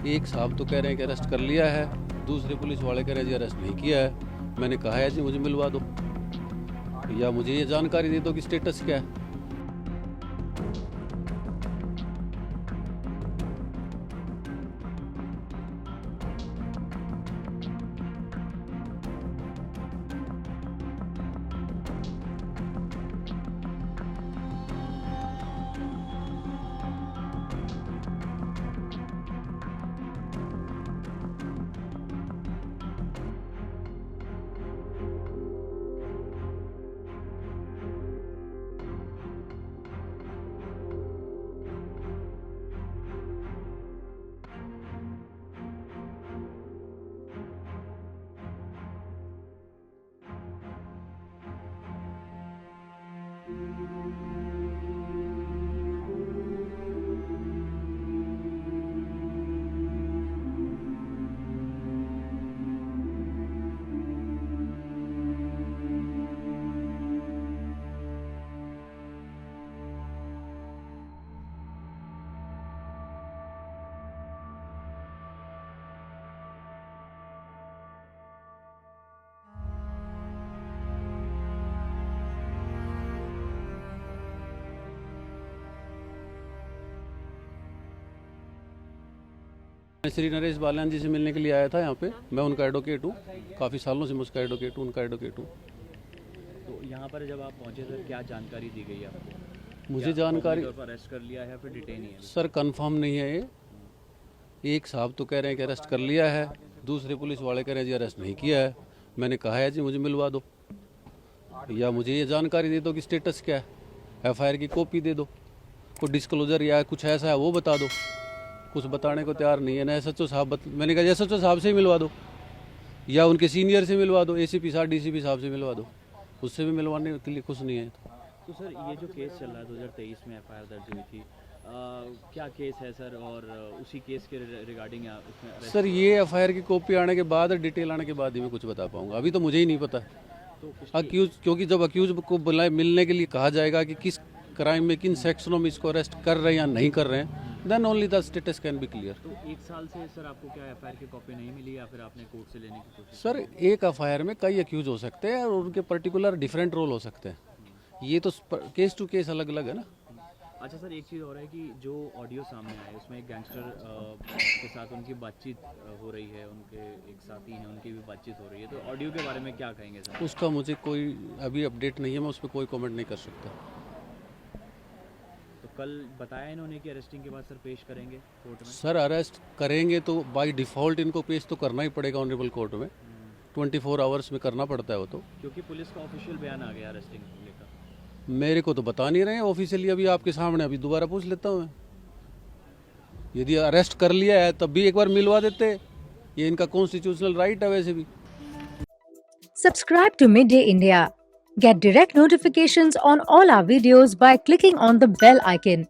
एक साहब तो कह रहे हैं कि अरेस्ट कर लिया है, दूसरे पुलिस वाले कह रहे हैं जी अरेस्ट नहीं किया है। मैंने कहा है जी मुझे मिलवा दो या मुझे ये जानकारी दे दो कि स्टेटस क्या है। मैं श्री नरेश बाल्यान जी से मिलने के लिए आया था यहाँ पे। मैं उनका एडवोकेट हूँ, काफ़ी सालों से मैं उसका एडवोकेट हूँ, उनका एडवोकेट हूँ। तो यहाँ पर जब आप पहुँचे सर क्या जानकारी दी गई आपको? मुझे जानकारी अरेस्ट कर लिया है फिर डिटेन ही है? सर कंफर्म नहीं है ये। एक साहब तो कह रहे हैं कि अरेस्ट कर लिया है, दूसरे पुलिस वाले कह रहे हैं जी अरेस्ट नहीं किया है। मैंने कहा है जी मुझे मिलवा दो या मुझे ये जानकारी दे दो कि स्टेटस क्या है, एफआईआर की कॉपी दे दो, कोई डिस्क्लोजर या कुछ ऐसा है वो बता दो। कुछ बताने को तैयार नहीं है ना एसएचओ साहब। मैंने कहा एसएचओ साहब से ही मिलवा दो या उनके सीनियर से मिलवा दो, एसीपी साहब डीसीपी साहब से मिलवा दो, उससे भी मिलवाने के लिए कुछ नहीं है। तो सर ये जो केस चल रहा है 2023 में एफआईआर दर्ज हुई थी, क्या केस है सर? और उसी केस के रिगार्डिंग उसमें सर ये एफआईआर की कॉपी आने के बाद, डिटेल आने के बाद ही मैं कुछ बता पाऊंगा, अभी तो मुझे ही नहीं पता। तो अक्यूज, क्योंकि जब अक्यूज को बुलाए मिलने के लिए कहा जाएगा कि किस क्राइम में किन सेक्शनों में इसको अरेस्ट कर रहे हैं या नहीं कर रहे हैं, then only the status can be clear. तो एक साल से सर आपको क्या एफआईआर की कॉपी नहीं मिली या फिर आपने कोर्ट से लेने की कोशिश? सर एक एफआईआर में कई अक्यूज हो सकते हैं और उनके पर्टिकुलर डिफरेंट रोल हो सकते हैं, ये तो केस टू केस अलग अलग है ना। अच्छा सर एक चीज़ और है कि जो ऑडियो सामने आया उसमें एक गैंगस्टर के साथ उनकी बातचीत हो रही है, उनके एक साथी हैं उनकी भी बातचीत हो रही है, तो ऑडियो के बारे में क्या कहेंगे सर? उसका मुझे कोई अभी अपडेट नहीं है, मैं उस पर कोई कमेंट नहीं कर सकता। तो कल बताया इन्होंने कि अरेस्टिंग के बाद सर पेश करेंगे कोर्ट में? सर अरेस्ट करेंगे तो बाय डिफ़ॉल्ट इनको पेश तो करना ही पड़ेगा ऑनरेबल कोर्ट में, 24 आवर्स में करना पड़ता है वो तो। क्योंकि पुलिस का ऑफिशियल बयान आ गया अरेस्टिंग को लेकर। मेरे को तो बता नहीं रहे हैं ऑफिशियली, अभी आपके सामने, अभी दोबारा पूछ लेता हूँ मैं। यदि अरेस्ट कर लिया है तब भी एक बार मिलवा देते, ये इनका कॉन्स्टिट्यूशनल राइट है वैसे भी। Subscribe to Midday India. Get direct notifications on all our videos by clicking on the bell icon.